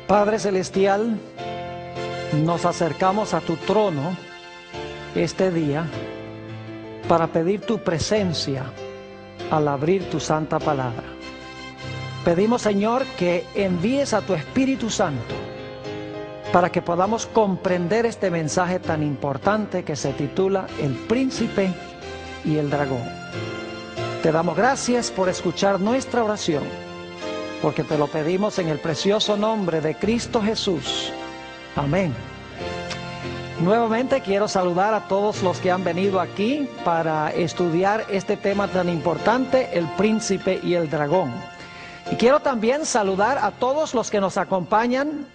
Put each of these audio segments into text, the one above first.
Padre Celestial, nos acercamos a tu trono este día para pedir tu presencia al abrir tu santa palabra. Pedimos, Señor, que envíes a tu Espíritu Santo para que podamos comprender este mensaje tan importante que se titula El Príncipe y el Dragón. Te damos gracias por escuchar nuestra oración, porque te lo pedimos en el precioso nombre de Cristo Jesús. Amén. Nuevamente quiero saludar a todos los que han venido aquí para estudiar este tema tan importante, el príncipe y el dragón. Y quiero también saludar a todos los que nos acompañan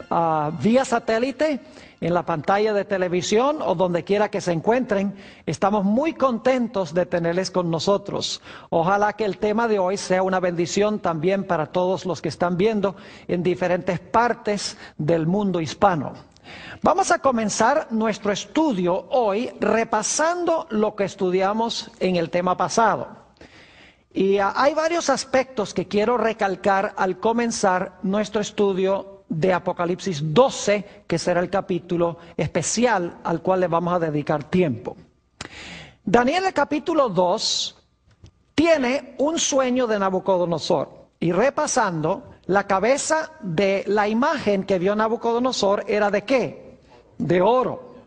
vía satélite, en la pantalla de televisión o donde quiera que se encuentren. Estamos muy contentos de tenerles con nosotros. Ojalá que el tema de hoy sea una bendición también para todos los que están viendo en diferentes partes del mundo hispano. Vamos a comenzar nuestro estudio hoy repasando lo que estudiamos en el tema pasado. Y hay varios aspectos que quiero recalcar al comenzar nuestro estudio de Apocalipsis 12, que será el capítulo especial al cual le vamos a dedicar tiempo. Daniel, el capítulo 2, tiene un sueño de Nabucodonosor. Y repasando, la cabeza de la imagen que vio Nabucodonosor era ¿de qué? De oro.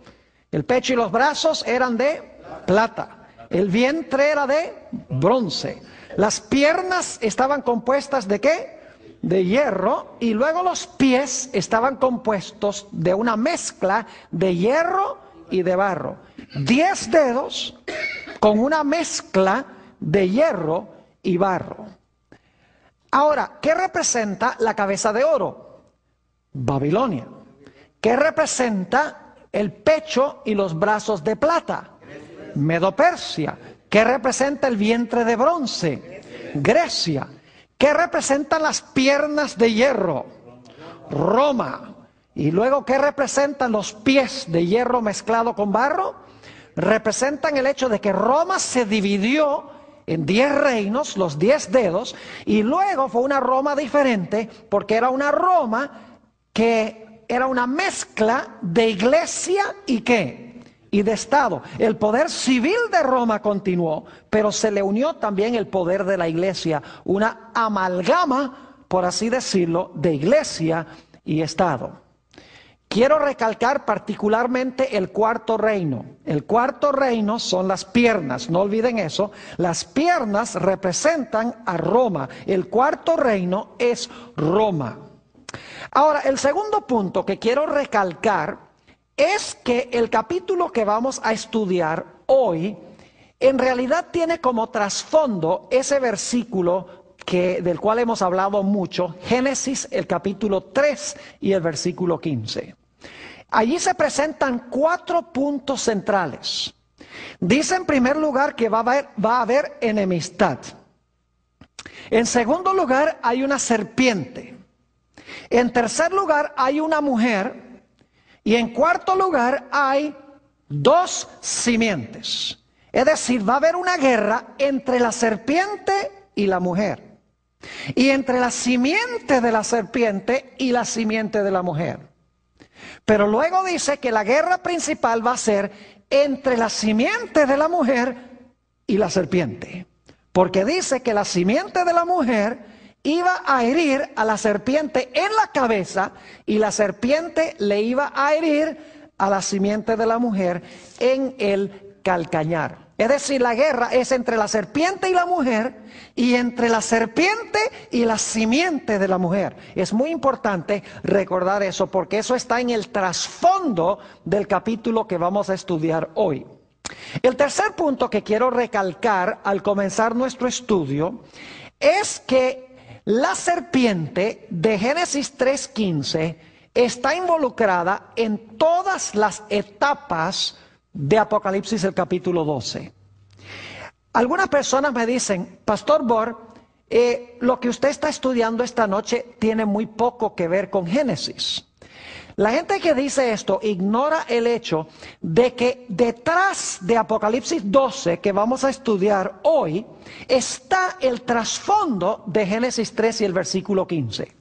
El pecho y los brazos eran de plata. El vientre era de bronce. Las piernas estaban compuestas ¿de qué? De hierro, y luego los pies estaban compuestos de una mezcla de hierro y de barro. 10 dedos con una mezcla de hierro y barro. Ahora, ¿qué representa la cabeza de oro? Babilonia. ¿Qué representa el pecho y los brazos de plata? Medo-Persia. ¿Qué representa el vientre de bronce? Grecia. ¿Qué representan las piernas de hierro? Roma. Y luego, ¿qué representan los pies de hierro mezclado con barro? Representan el hecho de que Roma se dividió en 10 reinos, los 10 dedos, y luego fue una Roma diferente, porque era una Roma que era una mezcla de iglesia y ¿qué? Y de Estado. El poder civil de Roma continuó, pero se le unió también el poder de la iglesia, una amalgama, por así decirlo, de iglesia y Estado. Quiero recalcar particularmente el cuarto reino. El cuarto reino son las piernas, no olviden eso. Las piernas representan a Roma. El cuarto reino es Roma. Ahora, el segundo punto que quiero recalcar es que el capítulo que vamos a estudiar hoy en realidad tiene como trasfondo ese versículo del cual hemos hablado mucho, Génesis el capítulo 3 y el versículo 15. Allí se presentan 4 puntos centrales. Dice en primer lugar que va a haber enemistad. En segundo lugar hay una serpiente. En tercer lugar hay una mujer. Y en cuarto lugar hay 2 simientes. Es decir, va a haber una guerra entre la serpiente y la mujer. Y entre la simiente de la serpiente y la simiente de la mujer. Pero luego dice que la guerra principal va a ser entre la simiente de la mujer y la serpiente. Porque dice que la simiente de la mujer iba a herir a la serpiente en la cabeza y la serpiente le iba a herir a la simiente de la mujer en el calcañar. Es decir, la guerra es entre la serpiente y la mujer, y entre la serpiente y la simiente de la mujer. Es muy importante recordar eso, porque eso está en el trasfondo del capítulo que vamos a estudiar hoy. El tercer punto que quiero recalcar al comenzar nuestro estudio es que la serpiente de Génesis 3:15 está involucrada en todas las etapas de Apocalipsis el capítulo 12. Algunas personas me dicen, Pastor Bor, lo que usted está estudiando esta noche tiene muy poco que ver con Génesis. La gente que dice esto ignora el hecho de que detrás de Apocalipsis 12, que vamos a estudiar hoy, está el trasfondo de Génesis 3 y el versículo 15.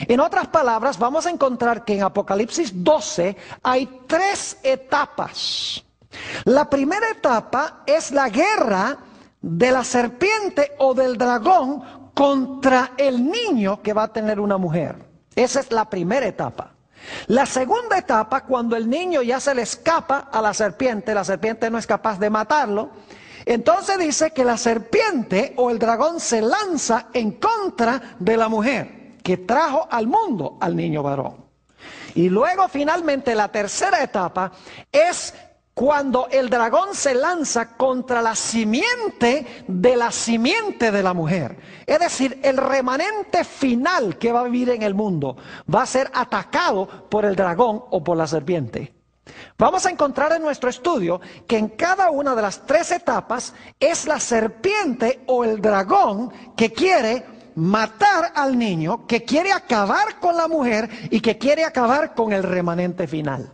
En otras palabras, vamos a encontrar que en Apocalipsis 12 hay 3 etapas. La primera etapa es la guerra de la serpiente o del dragón contra el niño que va a tener una mujer. Esa es la primera etapa. La segunda etapa, cuando el niño ya se le escapa a la serpiente no es capaz de matarlo, entonces dice que la serpiente o el dragón se lanza en contra de la mujer que trajo al mundo al niño varón. Y luego finalmente la tercera etapa es cuando el dragón se lanza contra la simiente de la mujer. Es decir, el remanente final que va a vivir en el mundo va a ser atacado por el dragón o por la serpiente. Vamos a encontrar en nuestro estudio que en cada una de las 3 etapas es la serpiente o el dragón que quiere matar al niño, que quiere acabar con la mujer y que quiere acabar con el remanente final.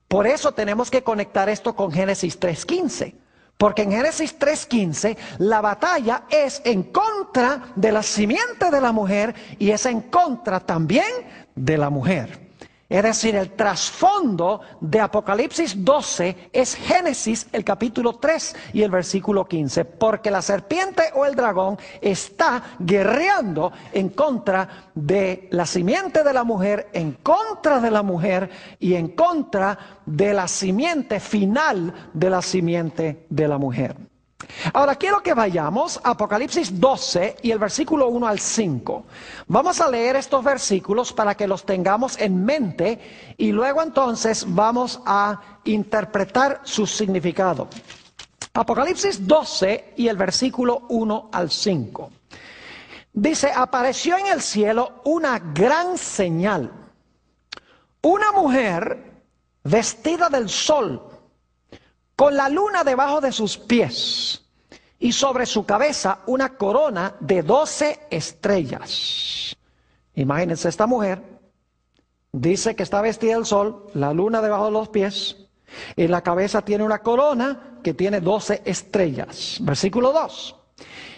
Por eso tenemos que conectar esto con Génesis 3:15, porque en Génesis 3:15 la batalla es en contra de la simiente de la mujer y es en contra también de la mujer. Es decir, el trasfondo de Apocalipsis 12 es Génesis, el capítulo 3 y el versículo 15, porque la serpiente o el dragón está guerreando en contra de la simiente de la mujer, en contra de la mujer y en contra de la simiente final de la simiente de la mujer. Ahora quiero que vayamos a Apocalipsis 12 y el versículo 1 al 5. Vamos a leer estos versículos para que los tengamos en mente y luego entonces vamos a interpretar su significado. Apocalipsis 12 y el versículo 1 al 5. Dice, apareció en el cielo una gran señal. Una mujer vestida del sol, con la luna debajo de sus pies, y sobre su cabeza una corona de 12 estrellas. Imagínense, esta mujer dice que está vestida del sol, la luna debajo de los pies, en la cabeza tiene una corona que tiene 12 estrellas. Versículo 2.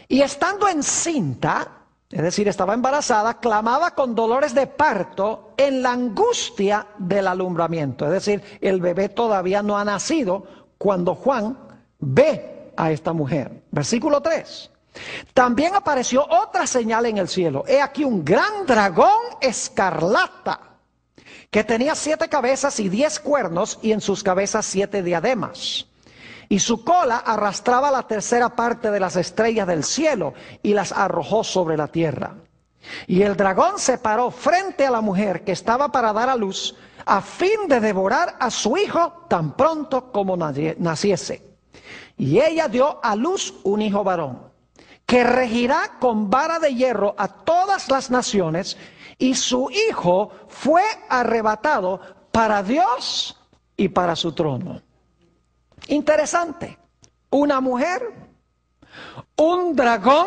Y estando encinta, es decir, estaba embarazada, clamaba con dolores de parto en la angustia del alumbramiento. Es decir, el bebé todavía no ha nacido cuando Juan ve a esta mujer. Versículo 3. También apareció otra señal en el cielo. He aquí un gran dragón escarlata, que tenía 7 cabezas y 10 cuernos, y en sus cabezas 7 diademas. Y su cola arrastraba la tercera parte de las estrellas del cielo, y las arrojó sobre la tierra. Y el dragón se paró frente a la mujer que estaba para dar a luz, a fin de devorar a su hijo tan pronto como naciese. Y ella dio a luz un hijo varón, que regirá con vara de hierro a todas las naciones, y su hijo fue arrebatado para Dios y para su trono. Interesante. Una mujer, un dragón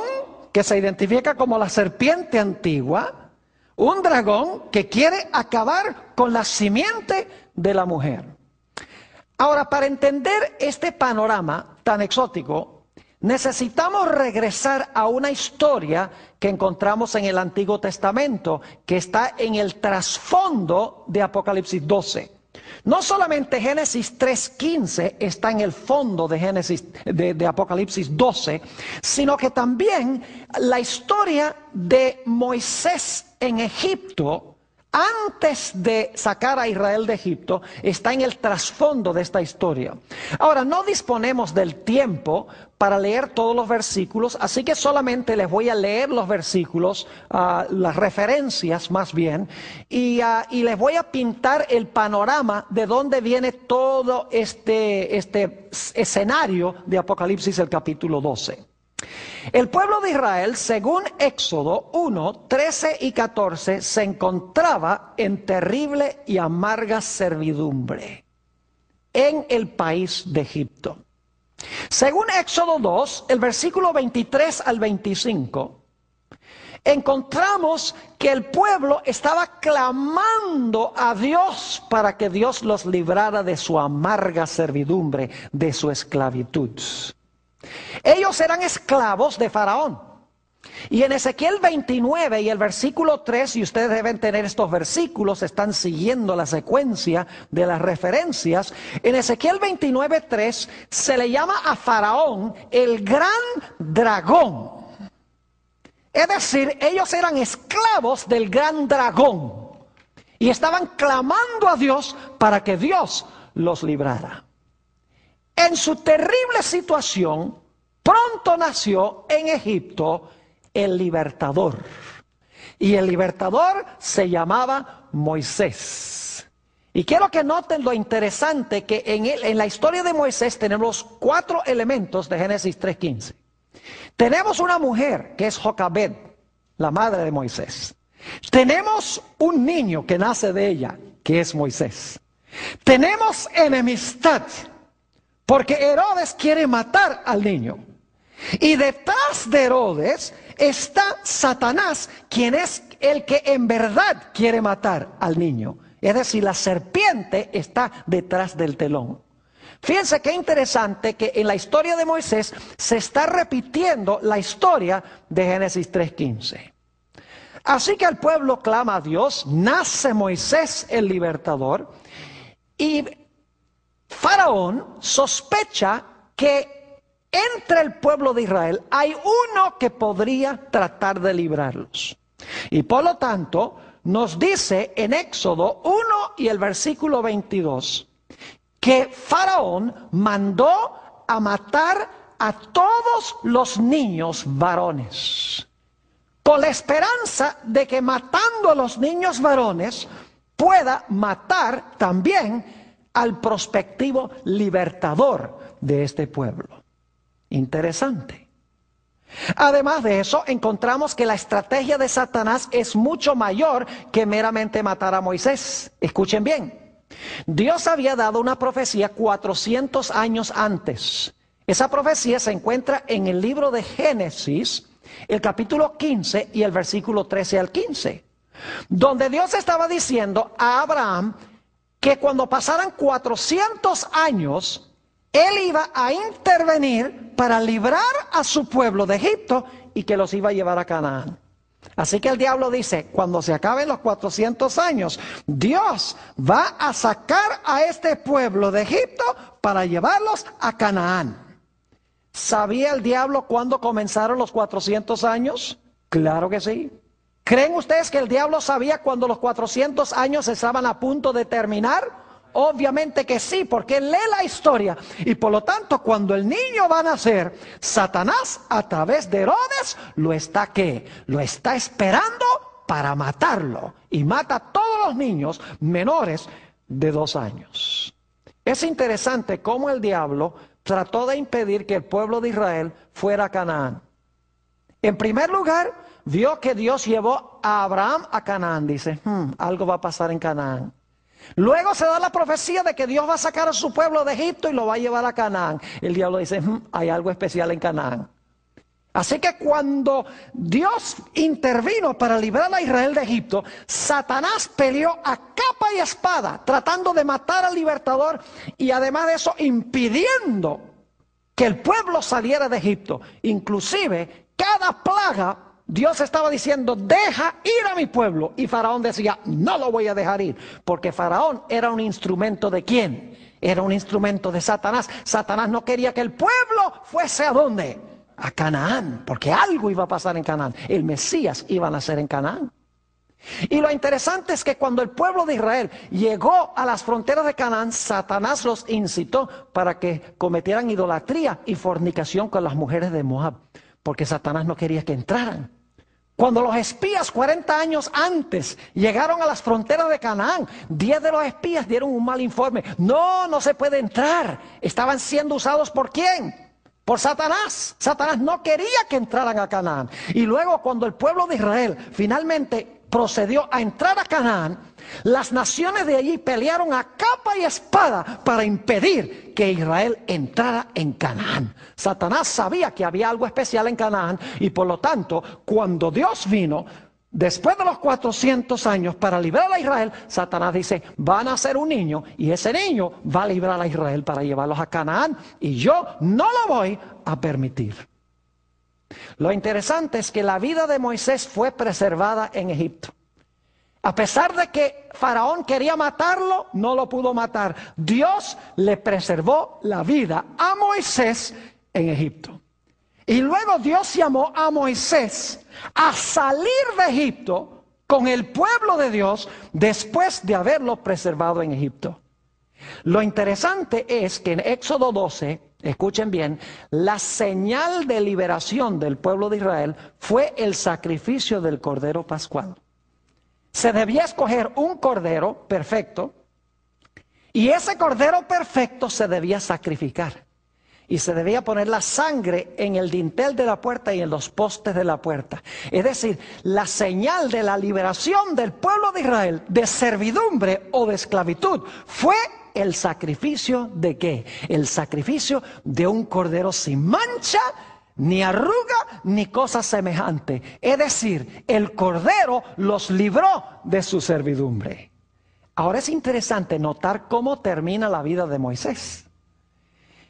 que se identifica como la serpiente antigua, un dragón que quiere acabar con la simiente de la mujer. Ahora, para entender este panorama tan exótico, necesitamos regresar a una historia que encontramos en el Antiguo Testamento, que está en el trasfondo de Apocalipsis 12. No solamente Génesis 3:15 está en el fondo de Apocalipsis 12, sino que también la historia de Moisés en Egipto antes de sacar a Israel de Egipto, está en el trasfondo de esta historia. Ahora, no disponemos del tiempo para leer todos los versículos, así que solamente les voy a leer los versículos, las referencias más bien, y les voy a pintar el panorama de dónde viene todo este escenario de Apocalipsis, el capítulo 12. El pueblo de Israel, según Éxodo 1, 13 y 14, se encontraba en terrible y amarga servidumbre en el país de Egipto. Según Éxodo 2, el versículo 23 al 25, encontramos que el pueblo estaba clamando a Dios para que Dios los librara de su amarga servidumbre, de su esclavitud. Ellos eran esclavos de Faraón. Y en Ezequiel 29 y el versículo 3, y ustedes deben tener estos versículos, están siguiendo la secuencia de las referencias. En Ezequiel 29, 3 se le llama a Faraón el gran dragón. Es decir, ellos eran esclavos del gran dragón y estaban clamando a Dios para que Dios los librara. En su terrible situación, pronto nació en Egipto el libertador. Y el libertador se llamaba Moisés. Y quiero que noten lo interesante que en la historia de Moisés tenemos 4 elementos de Génesis 3:15. Tenemos una mujer que es Jocabed, la madre de Moisés. Tenemos un niño que nace de ella, que es Moisés. Tenemos enemistad, porque Herodes quiere matar al niño. Y detrás de Herodes está Satanás, quien es el que en verdad quiere matar al niño. Es decir, la serpiente está detrás del telón. Fíjense qué interesante que en la historia de Moisés se está repitiendo la historia de Génesis 3:15. Así que el pueblo clama a Dios, nace Moisés el libertador, y Faraón sospecha que entre el pueblo de Israel hay uno que podría tratar de librarlos. Y por lo tanto nos dice en Éxodo 1 y el versículo 22 que Faraón mandó a matar a todos los niños varones, con la esperanza de que matando a los niños varones pueda matar también al prospectivo libertador de este pueblo. Interesante. Además de eso, encontramos que la estrategia de Satanás es mucho mayor que meramente matar a Moisés. Escuchen bien. Dios había dado una profecía 400 años antes. Esa profecía se encuentra en el libro de Génesis, el capítulo 15 y el versículo 13 al 15, donde Dios estaba diciendo a Abraham que cuando pasaran 400 años, Él iba a intervenir para librar a su pueblo de Egipto y que los iba a llevar a Canaán. Así que el diablo dice, cuando se acaben los 400 años, Dios va a sacar a este pueblo de Egipto para llevarlos a Canaán. ¿Sabía el diablo cuándo comenzaron los 400 años? Claro que sí. ¿Creen ustedes que el diablo sabía cuando los 400 años estaban a punto de terminar? Obviamente que sí, porque él lee la historia. Y por lo tanto, cuando el niño va a nacer, Satanás a través de Herodes lo está esperando para matarlo. Y mata a todos los niños menores de 2 años. Es interesante cómo el diablo trató de impedir que el pueblo de Israel fuera a Canaán. En primer lugar, vio que Dios llevó a Abraham a Canaán. Dice, algo va a pasar en Canaán. Luego se da la profecía de que Dios va a sacar a su pueblo de Egipto y lo va a llevar a Canaán. El diablo dice, hay algo especial en Canaán. Así que cuando Dios intervino para librar a Israel de Egipto, Satanás peleó a capa y espada, tratando de matar al libertador y además de eso impidiendo que el pueblo saliera de Egipto. Inclusive, cada plaga, Dios estaba diciendo, deja ir a mi pueblo. Y Faraón decía, no lo voy a dejar ir. Porque Faraón era un instrumento ¿de quién? Era un instrumento de Satanás. Satanás no quería que el pueblo fuese ¿a dónde? A Canaán. Porque algo iba a pasar en Canaán. El Mesías iba a nacer en Canaán. Y lo interesante es que cuando el pueblo de Israel llegó a las fronteras de Canaán, Satanás los incitó para que cometieran idolatría y fornicación con las mujeres de Moab, porque Satanás no quería que entraran. Cuando los espías 40 años antes llegaron a las fronteras de Canaán, 10 de los espías dieron un mal informe. No se puede entrar. Estaban siendo usados ¿por quién? Por Satanás. Satanás no quería que entraran a Canaán. Y luego cuando el pueblo de Israel finalmente procedió a entrar a Canaán, las naciones de allí pelearon a capa y espada para impedir que Israel entrara en Canaán. Satanás sabía que había algo especial en Canaán y por lo tanto, cuando Dios vino, después de los 400 años para librar a Israel, Satanás dice, van a ser un niño y ese niño va a librar a Israel para llevarlos a Canaán y yo no lo voy a permitir. Lo interesante es que la vida de Moisés fue preservada en Egipto. A pesar de que Faraón quería matarlo, no lo pudo matar. Dios le preservó la vida a Moisés en Egipto. Y luego Dios llamó a Moisés a salir de Egipto con el pueblo de Dios después de haberlo preservado en Egipto. Lo interesante es que en Éxodo 12, escuchen bien, la señal de liberación del pueblo de Israel fue el sacrificio del cordero pascual. Se debía escoger un cordero perfecto y ese cordero perfecto se debía sacrificar. Y se debía poner la sangre en el dintel de la puerta y en los postes de la puerta. Es decir, la señal de la liberación del pueblo de Israel de servidumbre o de esclavitud fue el sacrificio ¿de qué? El sacrificio de un cordero sin mancha, ni arruga, ni cosa semejante. Es decir, el cordero los libró de su servidumbre. Ahora es interesante notar cómo termina la vida de Moisés.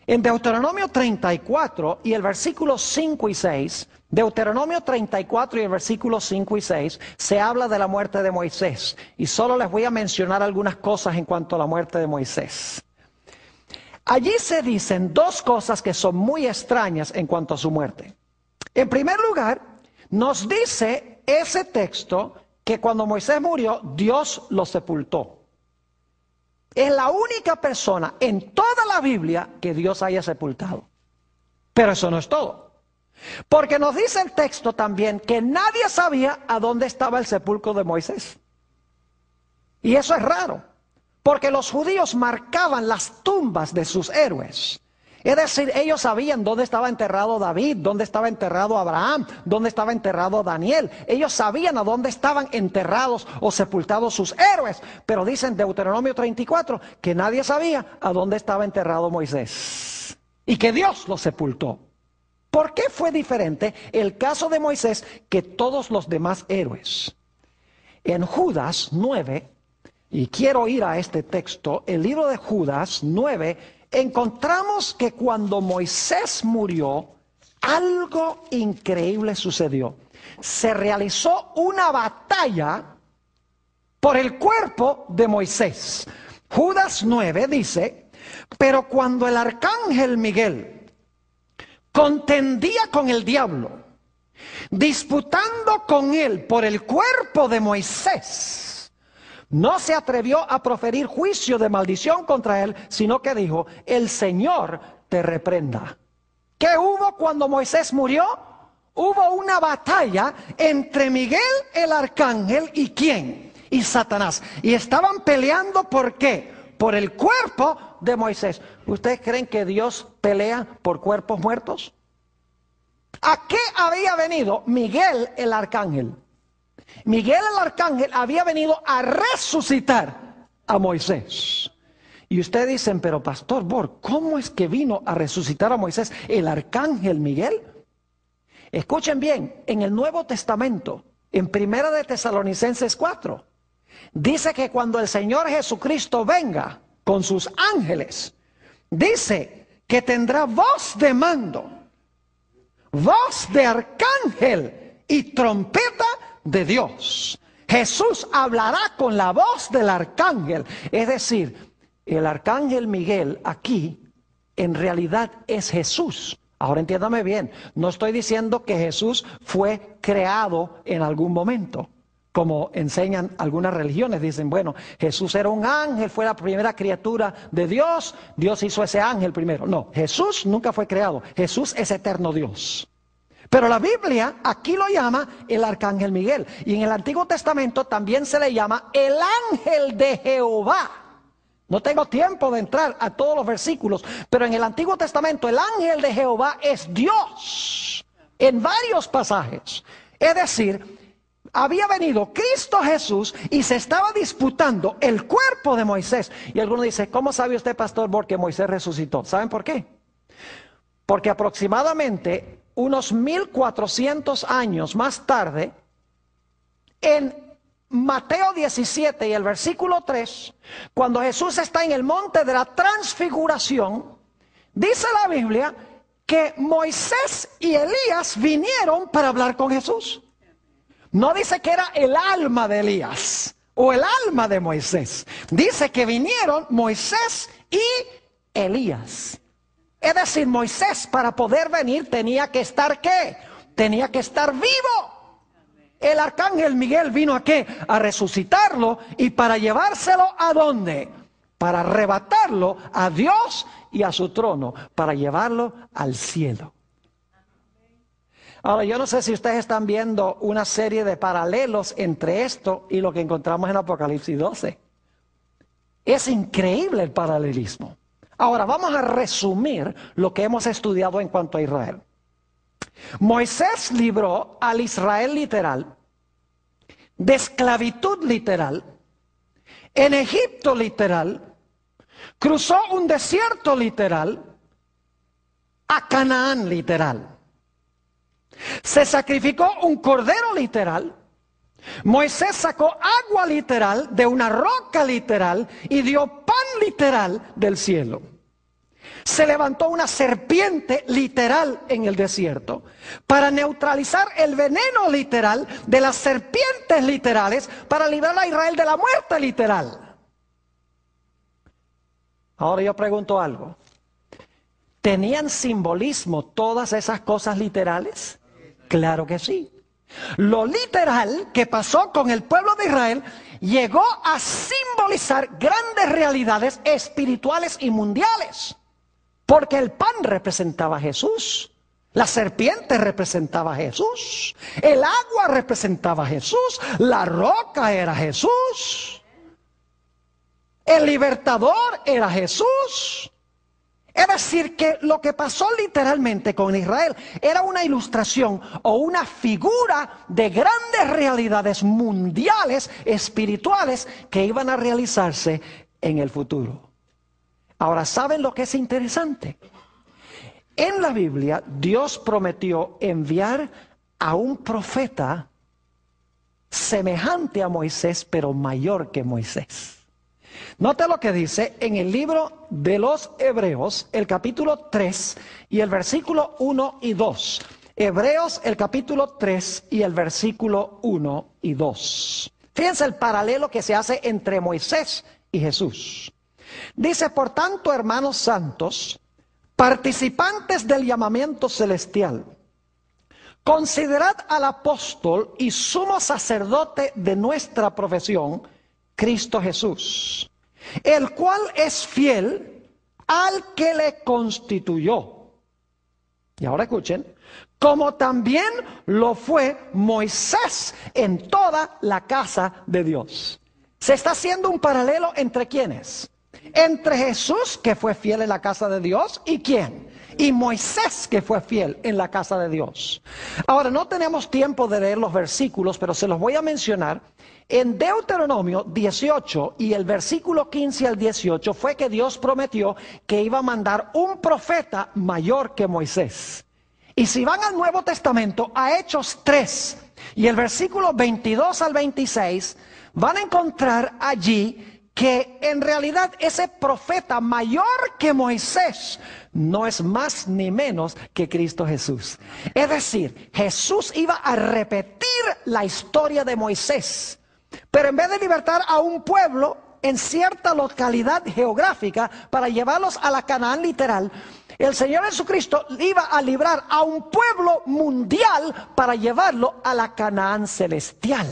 En Deuteronomio 34 y el versículo 5 y 6, Deuteronomio 34 y el versículo 5 y 6, se habla de la muerte de Moisés. Y solo les voy a mencionar algunas cosas en cuanto a la muerte de Moisés. Allí se dicen dos cosas que son muy extrañas en cuanto a su muerte. En primer lugar, nos dice ese texto que cuando Moisés murió, Dios lo sepultó. Es la única persona en toda la Biblia que Dios haya sepultado. Pero eso no es todo. Porque nos dice el texto también que nadie sabía a dónde estaba el sepulcro de Moisés. Y eso es raro. Porque los judíos marcaban las tumbas de sus héroes. Es decir, ellos sabían dónde estaba enterrado David, dónde estaba enterrado Abraham, dónde estaba enterrado Daniel. Ellos sabían a dónde estaban enterrados o sepultados sus héroes. Pero dicen Deuteronomio 34 que nadie sabía a dónde estaba enterrado Moisés. Y que Dios lo sepultó. ¿Por qué fue diferente el caso de Moisés que todos los demás héroes? En Judas 9, y quiero ir a este texto, el libro de Judas 9, encontramos que cuando Moisés murió, algo increíble sucedió. Se realizó una batalla por el cuerpo de Moisés. Judas 9 dice, pero cuando el arcángel Miguel contendía con el diablo, disputando con él por el cuerpo de Moisés, no se atrevió a proferir juicio de maldición contra él, sino que dijo, el Señor te reprenda. ¿Qué hubo cuando Moisés murió? Hubo una batalla entre Miguel el arcángel y ¿quién? Y Satanás. Y estaban peleando ¿por qué? Por el cuerpo de Moisés. ¿Ustedes creen que Dios pelea por cuerpos muertos? ¿A qué había venido Miguel el arcángel? Miguel el arcángel había venido a resucitar a Moisés. Y ustedes dicen, pero pastor Bor, ¿cómo es que vino a resucitar a Moisés el arcángel Miguel? Escuchen bien, en el Nuevo Testamento, en Primera de Tesalonicenses 4, dice que cuando el Señor Jesucristo venga con sus ángeles, dice que tendrá voz de mando, voz de arcángel y trompeta de Dios. Jesús hablará con la voz del arcángel. Es decir, el arcángel Miguel aquí en realidad es Jesús. Ahora entiéndame bien, no estoy diciendo que Jesús fue creado en algún momento. como enseñan algunas religiones. Dicen, bueno, Jesús era un ángel, fue la primera criatura de Dios, Dios hizo ese ángel primero. No, Jesús nunca fue creado, Jesús es eterno Dios. Pero la Biblia aquí lo llama el arcángel Miguel. Y en el Antiguo Testamento también se le llama el ángel de Jehová. No tengo tiempo de entrar a todos los versículos, pero en el Antiguo Testamento el ángel de Jehová es Dios en varios pasajes. Es decir, había venido Cristo Jesús y se estaba disputando el cuerpo de Moisés. Y alguno dice, ¿cómo sabe usted, pastor, porque Moisés resucitó? ¿Saben por qué? Porque aproximadamente unos 1400 años más tarde, en Mateo 17 y el versículo 3, cuando Jesús está en el monte de la transfiguración, dice la Biblia que Moisés y Elías vinieron para hablar con Jesús. No dice que era el alma de Elías o el alma de Moisés. Dice que vinieron Moisés y Elías. Es decir, Moisés para poder venir tenía que estar ¿qué? Tenía que estar vivo. El arcángel Miguel vino ¿a qué? A resucitarlo y para llevárselo ¿a dónde? Para arrebatarlo a Dios y a su trono, para llevarlo al cielo. Ahora, yo no sé si ustedes están viendo una serie de paralelos entre esto y lo que encontramos en Apocalipsis 12. Es increíble el paralelismo. Ahora, vamos a resumir lo que hemos estudiado en cuanto a Israel. Moisés libró al Israel literal de esclavitud literal, en Egipto literal, cruzó un desierto literal, a Canaán literal. Se sacrificó un cordero literal. Moisés sacó agua literal de una roca literal y dio pan literal del cielo. Se levantó una serpiente literal en el desierto para neutralizar el veneno literal de las serpientes literales para librar a Israel de la muerte literal. Ahora yo pregunto algo. ¿Tenían simbolismo todas esas cosas literales? Claro que sí. Lo literal que pasó con el pueblo de Israel llegó a simbolizar grandes realidades espirituales y mundiales. Porque el pan representaba a Jesús, la serpiente representaba a Jesús, el agua representaba a Jesús, la roca era Jesús, el libertador era Jesús. Es decir, que lo que pasó literalmente con Israel era una ilustración o una figura de grandes realidades mundiales, espirituales, que iban a realizarse en el futuro. Ahora, ¿saben lo que es interesante? En la Biblia, Dios prometió enviar a un profeta semejante a Moisés, pero mayor que Moisés. Note lo que dice en el libro de los Hebreos, el capítulo 3 y el versículo 1 y 2. Hebreos, el capítulo 3 y el versículo 1 y 2. Fíjense el paralelo que se hace entre Moisés y Jesús. Dice, por tanto, hermanos santos, participantes del llamamiento celestial, considerad al apóstol y sumo sacerdote de nuestra profesión, Cristo Jesús, el cual es fiel al que le constituyó. Y ahora escuchen, como también lo fue Moisés en toda la casa de Dios. Se está haciendo un paralelo entre ¿quiénes? Entre Jesús, que fue fiel en la casa de Dios, ¿y quién? Y Moisés, que fue fiel en la casa de Dios. Ahora, no tenemos tiempo de leer los versículos, pero se los voy a mencionar. En Deuteronomio 18 y el versículo 15 al 18 fue que Dios prometió que iba a mandar un profeta mayor que Moisés. Y si van al Nuevo Testamento, a Hechos 3 y el versículo 22 al 26, van a encontrar allí que en realidad ese profeta mayor que Moisés no es más ni menos que Cristo Jesús. Es decir, Jesús iba a repetir la historia de Moisés, pero en vez de libertar a un pueblo en cierta localidad geográfica para llevarlos a la Canaán literal, el Señor Jesucristo iba a librar a un pueblo mundial para llevarlo a la Canaán celestial.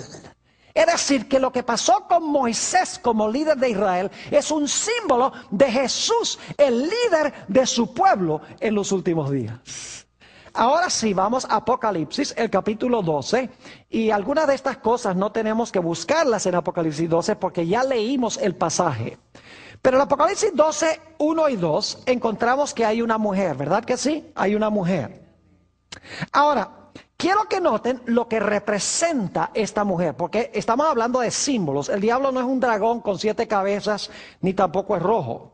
Es decir, que lo que pasó con Moisés como líder de Israel es un símbolo de Jesús, el líder de su pueblo en los últimos días. Ahora sí, vamos a Apocalipsis, el capítulo 12, y algunas de estas cosas no tenemos que buscarlas en Apocalipsis 12 porque ya leímos el pasaje. Pero en Apocalipsis 12, 1 y 2 encontramos que hay una mujer, ¿verdad que sí? Hay una mujer. Ahora, quiero que noten lo que representa esta mujer, porque estamos hablando de símbolos. El diablo no es un dragón con 7 cabezas, ni tampoco es rojo.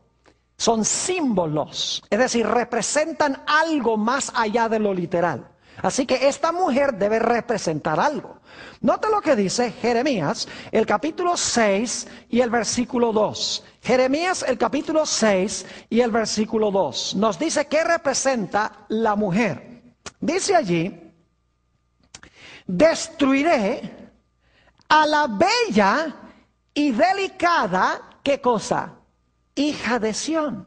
Son símbolos, es decir, representan algo más allá de lo literal. Así que esta mujer debe representar algo. Nota lo que dice Jeremías, el capítulo 6 y el versículo 2. Jeremías, el capítulo 6 y el versículo 2. Nos dice qué representa la mujer. Dice allí: destruiré a la bella y delicada, ¿qué cosa? Hija de Sión.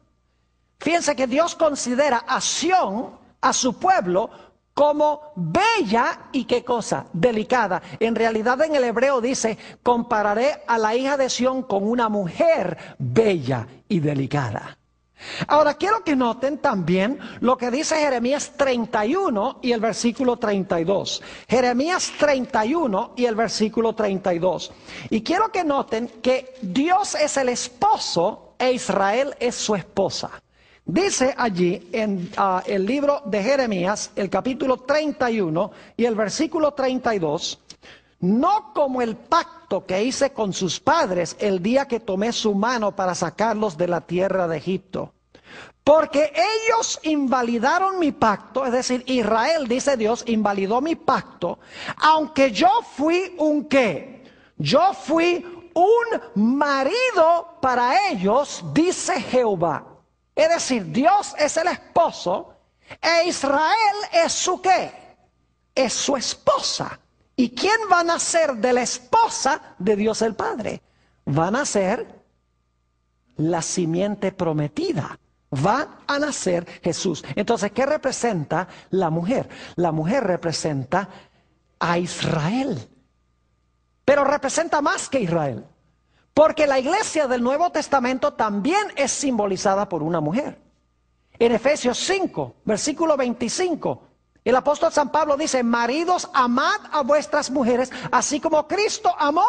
Fíjense que Dios considera a Sión, a su pueblo, como bella y qué cosa, delicada. En realidad en el hebreo dice: compararé a la hija de Sión con una mujer bella y delicada. Ahora quiero que noten también lo que dice Jeremías 31 y el versículo 32. Jeremías 31 y el versículo 32. Y quiero que noten que Dios es el esposo e Israel es su esposa. Dice allí en el libro de Jeremías, el capítulo 31 y el versículo 32, no como el pacto que hice con sus padres el día que tomé su mano para sacarlos de la tierra de Egipto. Porque ellos invalidaron mi pacto, es decir, Israel, dice Dios, invalidó mi pacto, aunque yo fui un ¿qué? Yo fui un marido para ellos, dice Jehová. Es decir, Dios es el esposo e Israel es su ¿qué? Es su esposa. ¿Y quién va a nacer de la esposa de Dios el Padre? Va a nacer la simiente prometida. Va a nacer Jesús. Entonces, ¿qué representa la mujer? La mujer representa a Israel. Pero representa más que Israel. Porque la iglesia del Nuevo Testamento también es simbolizada por una mujer. En Efesios 5, versículo 25, el apóstol San Pablo dice: maridos, amad a vuestras mujeres, así como Cristo amó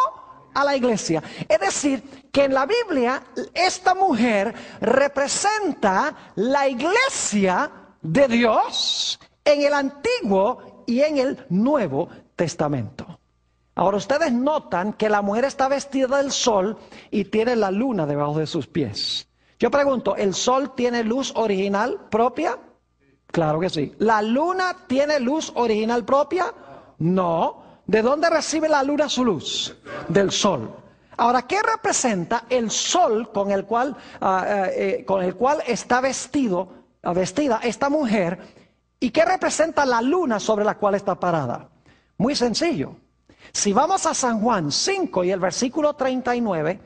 a la iglesia. Es decir, que en la Biblia esta mujer representa la iglesia de Dios en el Antiguo y en el Nuevo Testamento. Ahora ustedes notan que la mujer está vestida del sol y tiene la luna debajo de sus pies. Yo pregunto, ¿el sol tiene luz original propia? Claro que sí. ¿La luna tiene luz original propia? No. ¿De dónde recibe la luna su luz? Del sol. Ahora, ¿qué representa el sol con el cual está vestida esta mujer? ¿Y qué representa la luna sobre la cual está parada? Muy sencillo. Si vamos a San Juan 5 y el versículo 39,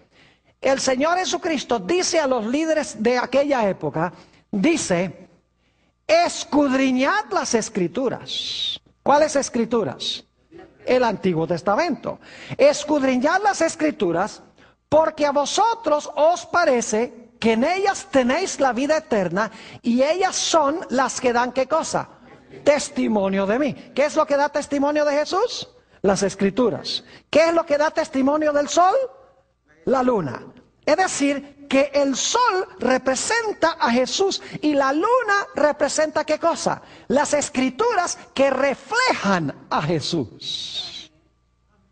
el Señor Jesucristo dice a los líderes de aquella época, dice: escudriñad las escrituras. ¿Cuáles escrituras? El Antiguo Testamento. Escudriñad las escrituras, porque a vosotros os parece que en ellas tenéis la vida eterna, y ellas son las que dan ¿qué cosa? Testimonio de mí. ¿Qué es lo que da testimonio de Jesús? Las escrituras. ¿Qué es lo que da testimonio del sol? La luna. Es decir, que el sol representa a Jesús y la luna representa ¿qué cosa? Las escrituras que reflejan a Jesús.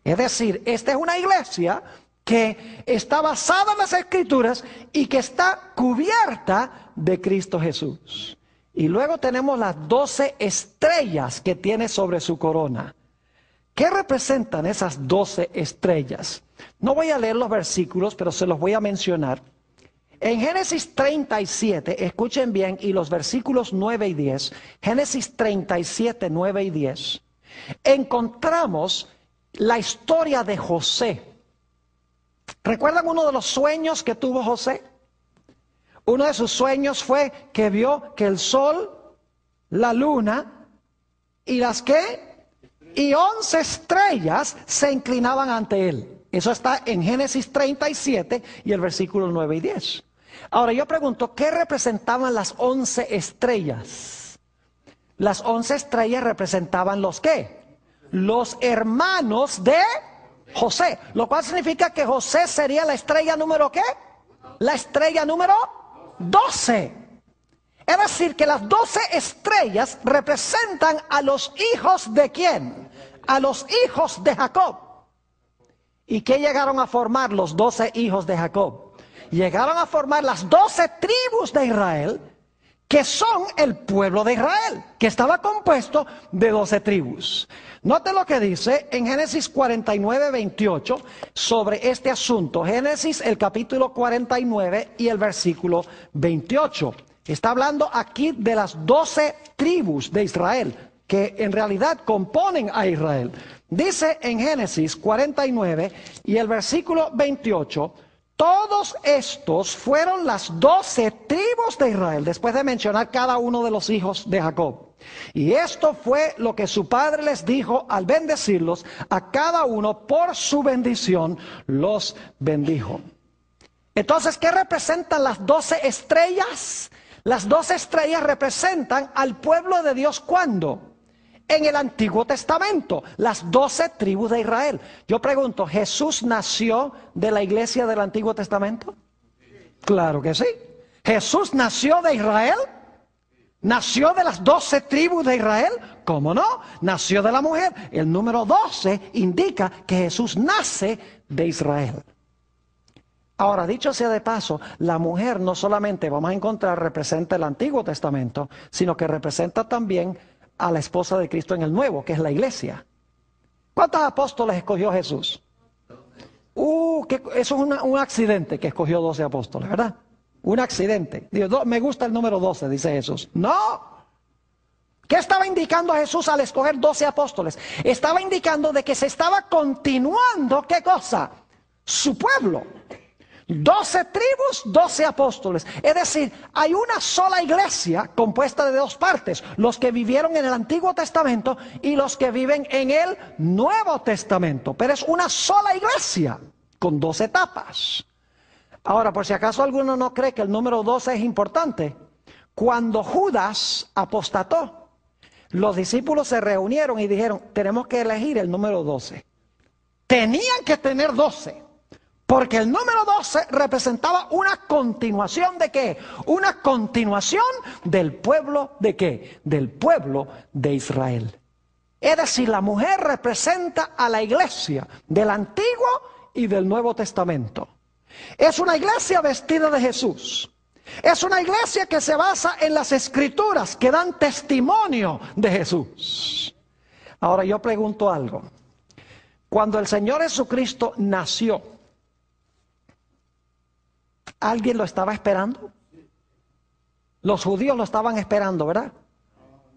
Es decir, esta es una iglesia que está basada en las escrituras y que está cubierta de Cristo Jesús. Y luego tenemos las 12 estrellas que tiene sobre su corona. ¿Qué representan esas 12 estrellas? No voy a leer los versículos, pero se los voy a mencionar. En Génesis 37, escuchen bien, y los versículos 9 y 10, Génesis 37, 9 y 10, encontramos la historia de José. ¿Recuerdan uno de los sueños que tuvo José? Uno de sus sueños fue que vio que el sol, la luna y las ¿qué? Y 11 estrellas se inclinaban ante él. Eso está en Génesis 37 y el versículo 9 y 10. Ahora yo pregunto, ¿qué representaban las 11 estrellas? Las 11 estrellas representaban los ¿qué? Los hermanos de José, lo cual significa que José sería la estrella número ¿qué? La estrella número 12. Es decir, que las 12 estrellas representan a los hijos de ¿quién? A los hijos de Jacob. ¿Y qué llegaron a formar los 12 hijos de Jacob? Llegaron a formar las 12 tribus de Israel, que son el pueblo de Israel, que estaba compuesto de 12 tribus. Note lo que dice en Génesis 49, 28 sobre este asunto. Génesis, el capítulo 49 y el versículo 28. Está hablando aquí de las 12 tribus de Israel, que en realidad componen a Israel. Dice en Génesis 49 y el versículo 28, todos estos fueron las 12 tribus de Israel, después de mencionar cada uno de los hijos de Jacob. Y esto fue lo que su padre les dijo al bendecirlos, a cada uno por su bendición los bendijo. Entonces, ¿qué representan las 12 estrellas? Las 12 estrellas representan al pueblo de Dios, ¿cuándo? En el Antiguo Testamento, las 12 tribus de Israel. Yo pregunto, ¿Jesús nació de la iglesia del Antiguo Testamento? Claro que sí. ¿Jesús nació de Israel? ¿Nació de las 12 tribus de Israel? ¿Cómo no? Nació de la mujer. El número 12 indica que Jesús nace de Israel. Ahora, dicho sea de paso, la mujer no solamente, vamos a encontrar, representa el Antiguo Testamento, sino que representa también a la esposa de Cristo en el Nuevo, que es la iglesia. ¿Cuántos apóstoles escogió Jesús? Eso es un accidente que escogió 12 apóstoles, ¿verdad? Un accidente. Dios, me gusta el número 12, dice Jesús. No. ¿Qué estaba indicando Jesús al escoger 12 apóstoles? Estaba indicando de que se estaba continuando, ¿qué cosa? Su pueblo. 12 tribus, 12 apóstoles. Es decir, hay una sola iglesia compuesta de dos partes. Los que vivieron en el Antiguo Testamento y los que viven en el Nuevo Testamento. Pero es una sola iglesia con 12 etapas. Ahora, por si acaso alguno no cree que el número 12 es importante, cuando Judas apostató, los discípulos se reunieron y dijeron, tenemos que elegir el número 12. Tenían que tener 12, porque el número 12 representaba una continuación ¿de qué? Una continuación del pueblo ¿de qué? Del pueblo de Israel. Es decir, la mujer representa a la iglesia del Antiguo y del Nuevo Testamento. Es una iglesia vestida de Jesús. Es una iglesia que se basa en las Escrituras que dan testimonio de Jesús. Ahora yo pregunto algo. Cuando el Señor Jesucristo nació, ¿alguien lo estaba esperando? Los judíos lo estaban esperando, ¿verdad?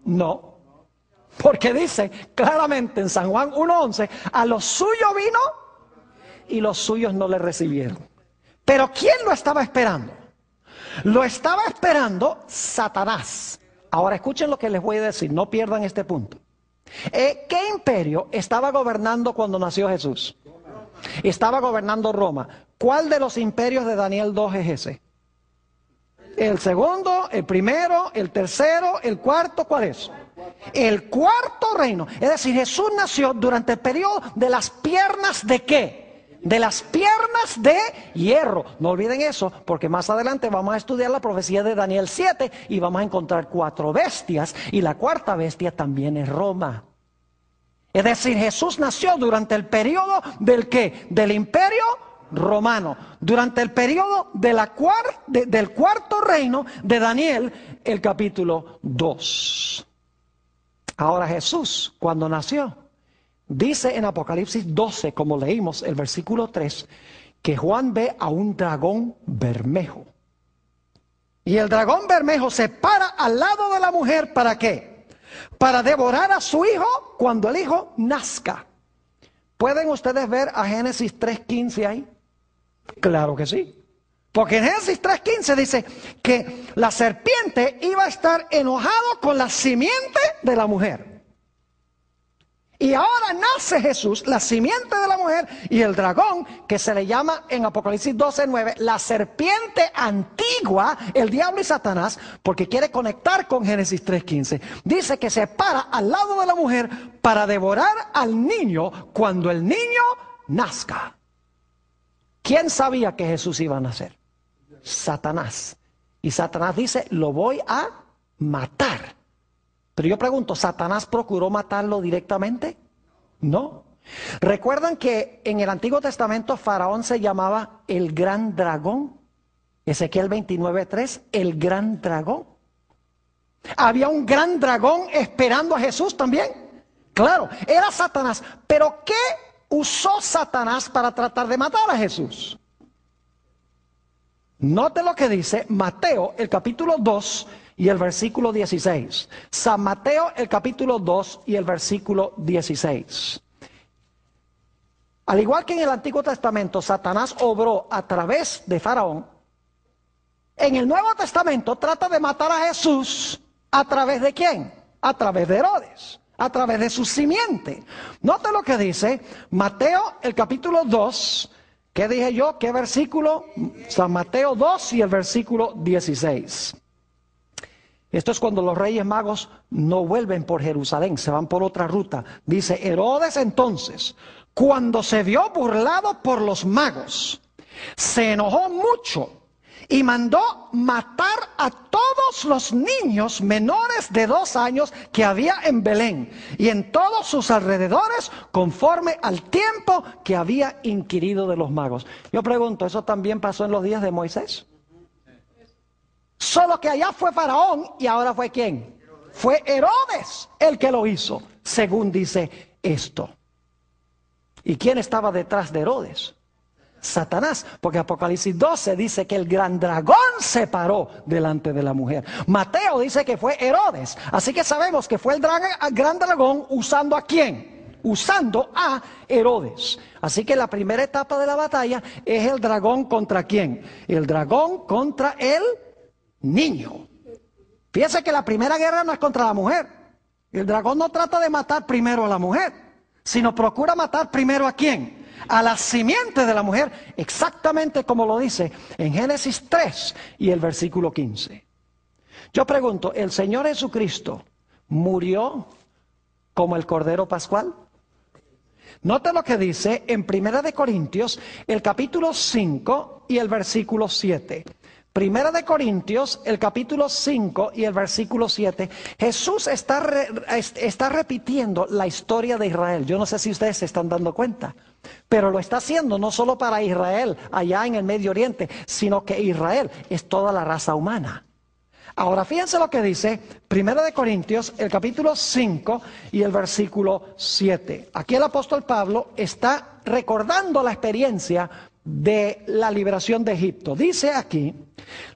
No. Porque dice claramente en San Juan 1:11, a los suyos vino y los suyos no le recibieron. Pero ¿quién lo estaba esperando? Lo estaba esperando Satanás. Ahora escuchen lo que les voy a decir, no pierdan este punto. ¿Qué imperio estaba gobernando cuando nació Jesús? Estaba gobernando Roma. ¿Cuál de los imperios de Daniel 2 es ese? ¿El segundo, el primero, el tercero, el cuarto? ¿Cuál es? El cuarto reino. Es decir, Jesús nació durante el periodo de las piernas ¿de qué? De las piernas de hierro. No olviden eso, porque más adelante vamos a estudiar la profecía de Daniel 7 y vamos a encontrar 4 bestias y la cuarta bestia también es Roma. Es decir, Jesús nació durante el periodo del ¿qué? Del imperio romano, durante el periodo de del cuarto reino de Daniel, el capítulo 2. Ahora Jesús, cuando nació, dice en Apocalipsis 12, como leímos el versículo 3, que Juan ve a un dragón bermejo. Y el dragón bermejo se para al lado de la mujer, ¿para qué? Para devorar a su hijo cuando el hijo nazca. ¿Pueden ustedes ver a Génesis 3:15 ahí? Claro que sí. Porque en Génesis 3:15 dice que la serpiente iba a estar enojado con la simiente de la mujer. Y ahora nace Jesús, la simiente de la mujer, y el dragón, que se le llama en Apocalipsis 12:9, la serpiente antigua, el diablo y Satanás, porque quiere conectar con Génesis 3:15. Dice que se para al lado de la mujer para devorar al niño cuando el niño nazca. ¿Quién sabía que Jesús iba a nacer? Satanás. Y Satanás dice, lo voy a matar. Pero yo pregunto, ¿Satanás procuró matarlo directamente? No. ¿Recuerdan que en el Antiguo Testamento Faraón se llamaba el gran dragón? Ezequiel 29:3, el gran dragón. ¿Había un gran dragón esperando a Jesús también? Claro, era Satanás. ¿Pero qué usó Satanás para tratar de matar a Jesús? Note lo que dice Mateo, el capítulo 2 y el versículo 16. San Mateo, el capítulo 2 y el versículo 16. Al igual que en el Antiguo Testamento, Satanás obró a través de Faraón. En el Nuevo Testamento trata de matar a Jesús a través de ¿quién? A través de Herodes, a través de su simiente. Note lo que dice Mateo, el capítulo 2. ¿Qué dije yo? ¿Qué versículo? San Mateo 2 y el versículo 16. Esto es cuando los reyes magos no vuelven por Jerusalén, se van por otra ruta. Dice, Herodes entonces, cuando se vio burlado por los magos, se enojó mucho y mandó matar a todos los niños menores de 2 años que había en Belén y en todos sus alrededores, conforme al tiempo que había inquirido de los magos. Yo pregunto, ¿eso también pasó en los días de Moisés? Solo que allá fue Faraón y ahora fue ¿quién? Fue Herodes el que lo hizo, según dice esto. ¿Y quién estaba detrás de Herodes? Satanás, porque Apocalipsis 12 dice que el gran dragón se paró delante de la mujer. Mateo dice que fue Herodes, así que sabemos que fue el gran dragón usando ¿a quién? Usando a Herodes. Así que la primera etapa de la batalla es el dragón contra ¿quién? El dragón contra el niño. Fíjense que la primera guerra no es contra la mujer. El dragón no trata de matar primero a la mujer, sino procura matar primero ¿a quién? A la simiente de la mujer, exactamente como lo dice en Génesis 3 y el versículo 15. Yo pregunto, ¿el Señor Jesucristo murió como el Cordero Pascual? Note lo que dice en Primera de Corintios, el capítulo 5 y el versículo 7. Primera de Corintios, el capítulo 5 y el versículo 7. Jesús está repitiendo la historia de Israel. Yo no sé si ustedes se están dando cuenta, pero lo está haciendo no solo para Israel, allá en el Medio Oriente, sino que Israel es toda la raza humana. Ahora fíjense lo que dice Primera de Corintios, el capítulo 5 y el versículo 7. Aquí el apóstol Pablo está recordando la experiencia de la liberación de Egipto. Dice aquí,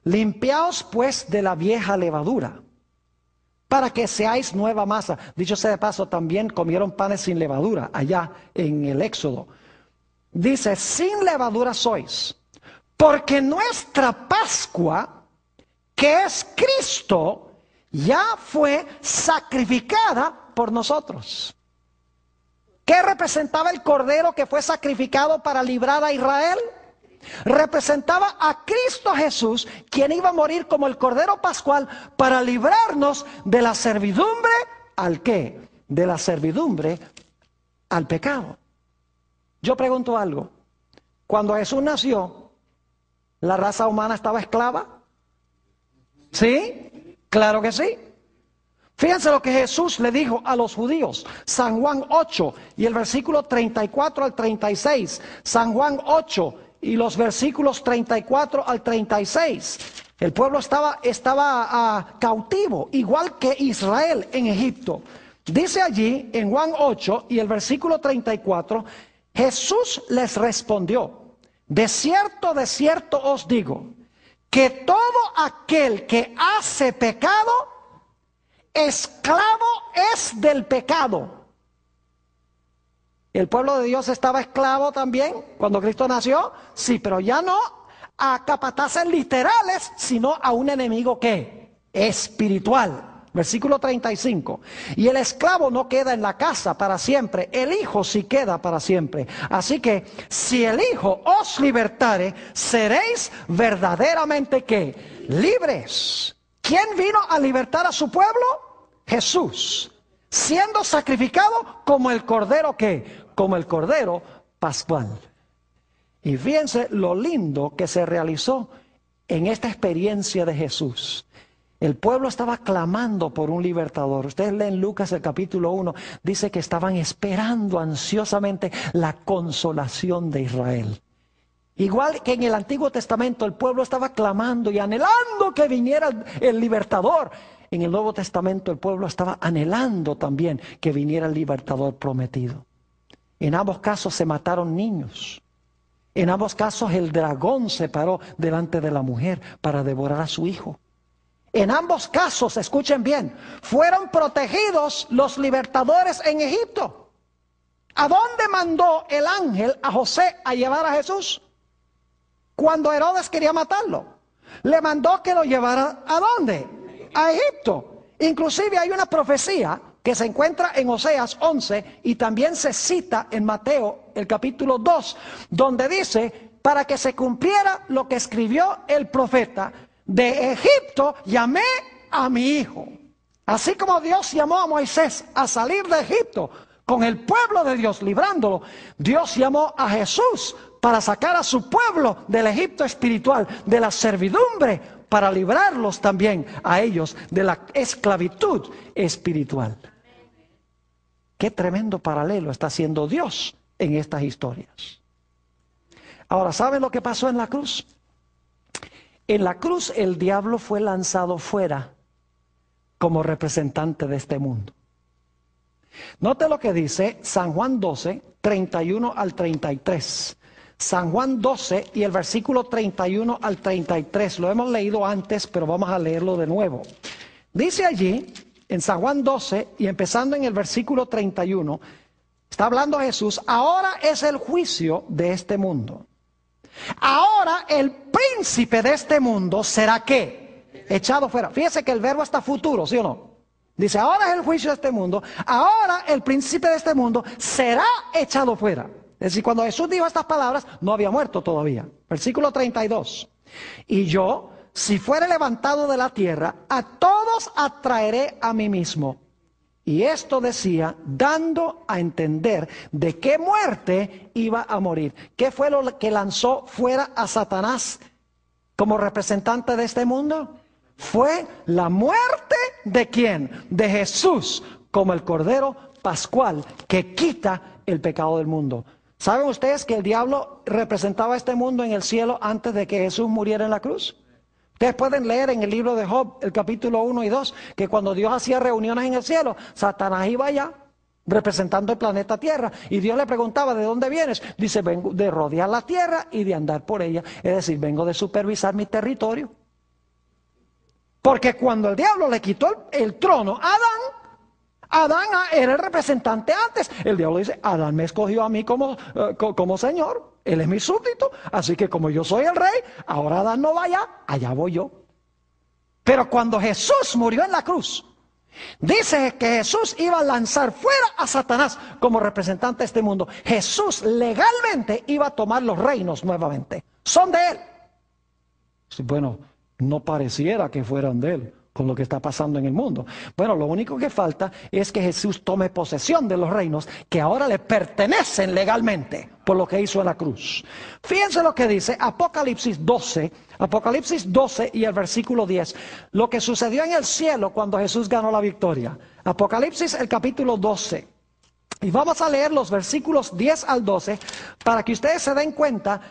limpiaos pues de la vieja levadura, para que seáis nueva masa. Dicho sea de paso, también comieron panes sin levadura allá en el Éxodo. Dice, sin levadura sois, porque nuestra Pascua, que es Cristo, ya fue sacrificada por nosotros. ¿Qué representaba el cordero que fue sacrificado para librar a Israel? Representaba a Cristo Jesús, quien iba a morir como el cordero pascual para librarnos de la servidumbre ¿al qué? De la servidumbre al pecado. Yo pregunto algo. Cuando Jesús nació, ¿la raza humana estaba esclava? ¿Sí? Claro que sí. Fíjense lo que Jesús le dijo a los judíos. San Juan 8 y el versículo 34 al 36. San Juan 8 y los versículos 34 al 36. El pueblo estaba cautivo, igual que Israel en Egipto. Dice allí en Juan 8 y el versículo 34, Jesús les respondió, de cierto os digo, que todo aquel que hace pecado, esclavo es del pecado. ¿El pueblo de Dios estaba esclavo también cuando Cristo nació? Sí, pero ya no a capataces literales, sino a un enemigo ¿qué? Espiritual. Versículo 35. Y el esclavo no queda en la casa para siempre, el hijo sí queda para siempre. Así que si el hijo os libertare, seréis verdaderamente ¿qué? Libres. ¿Quién vino a libertar a su pueblo? Jesús. Siendo sacrificado como el cordero ¿qué? Como el cordero pascual. Y fíjense lo lindo que se realizó en esta experiencia de Jesús. El pueblo estaba clamando por un libertador. Ustedes leen Lucas el capítulo 1, dice que estaban esperando ansiosamente la consolación de Israel. Igual que en el Antiguo Testamento el pueblo estaba clamando y anhelando que viniera el libertador. En el Nuevo Testamento el pueblo estaba anhelando también que viniera el libertador prometido. En ambos casos se mataron niños. En ambos casos el dragón se paró delante de la mujer para devorar a su hijo. En ambos casos, escuchen bien, fueron protegidos los libertadores en Egipto. ¿A dónde mandó el ángel a José a llevar a Jesús? Cuando Herodes quería matarlo. Le mandó que lo llevara ¿a dónde? A Egipto. Inclusive hay una profecía que se encuentra en Oseas 11 y también se cita en Mateo el capítulo 2, donde dice, para que se cumpliera lo que escribió el profeta, de Egipto llamé a mi hijo. Así como Dios llamó a Moisés a salir de Egipto con el pueblo de Dios, librándolo, Dios llamó a Jesús para sacar a su pueblo del Egipto espiritual, de la servidumbre, para librarlos también a ellos de la esclavitud espiritual. Qué tremendo paralelo está haciendo Dios en estas historias. Ahora, ¿saben lo que pasó en la cruz? En la cruz el diablo fue lanzado fuera como representante de este mundo. Note lo que dice San Juan 12, 31 al 33. San Juan 12 y el versículo 31 al 33. Lo hemos leído antes, pero vamos a leerlo de nuevo. Dice allí, en San Juan 12 y empezando en el versículo 31, está hablando Jesús, ahora es el juicio de este mundo. Ahora el príncipe de este mundo será ¿qué? Echado fuera. Fíjese que el verbo está futuro, ¿sí o no? Dice, ahora es el juicio de este mundo. Ahora el príncipe de este mundo será echado fuera. Es decir, cuando Jesús dijo estas palabras, no había muerto todavía. Versículo 32. Y yo, si fuere levantado de la tierra, a todos atraeré a mí mismo. Y esto decía, dando a entender de qué muerte iba a morir. ¿Qué fue lo que lanzó fuera a Satanás como representante de este mundo? Fue la muerte ¿de quién? De Jesús, como el Cordero Pascual que quita el pecado del mundo. ¿Saben ustedes que el diablo representaba este mundo en el cielo antes de que Jesús muriera en la cruz? Ustedes pueden leer en el libro de Job, el capítulo 1 y 2, que cuando Dios hacía reuniones en el cielo, Satanás iba allá, representando el planeta Tierra. Y Dios le preguntaba, ¿de dónde vienes? Dice, vengo de rodear la Tierra y de andar por ella. Es decir, vengo de supervisar mi territorio. Porque cuando el diablo le quitó el trono a Adán era el representante antes. El diablo dice, Adán me escogió a mí como señor. Él es mi súbdito, así que como yo soy el rey, ahora Adán no va allá voy yo. Pero cuando Jesús murió en la cruz, dice que Jesús iba a lanzar fuera a Satanás como representante de este mundo. Jesús legalmente iba a tomar los reinos nuevamente. Son de él. Bueno, no pareciera que fueran de él con lo que está pasando en el mundo. Bueno, lo único que falta es que Jesús tome posesión de los reinos que ahora le pertenecen legalmente por lo que hizo en la cruz. Fíjense lo que dice Apocalipsis 12 y el versículo 10. Lo que sucedió en el cielo cuando Jesús ganó la victoria. Apocalipsis el capítulo 12. Y vamos a leer los versículos 10 al 12 para que ustedes se den cuenta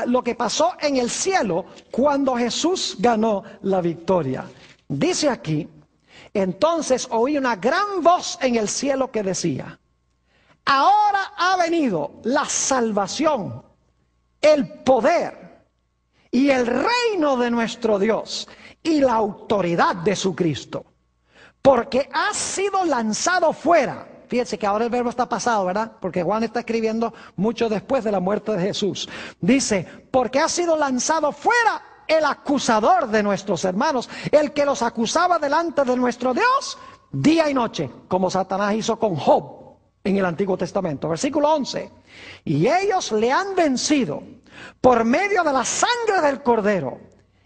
lo que pasó en el cielo cuando Jesús ganó la victoria. Dice aquí, entonces oí una gran voz en el cielo que decía, ahora ha venido la salvación, el poder y el reino de nuestro Dios y la autoridad de su Cristo, porque ha sido lanzado fuera. Fíjense que ahora el verbo está pasado, ¿verdad? Porque Juan está escribiendo mucho después de la muerte de Jesús. Dice, porque ha sido lanzado fuera el acusador de nuestros hermanos, el que los acusaba delante de nuestro Dios día y noche, como Satanás hizo con Job en el Antiguo Testamento. Versículo 11. Y ellos le han vencido por medio de la sangre del Cordero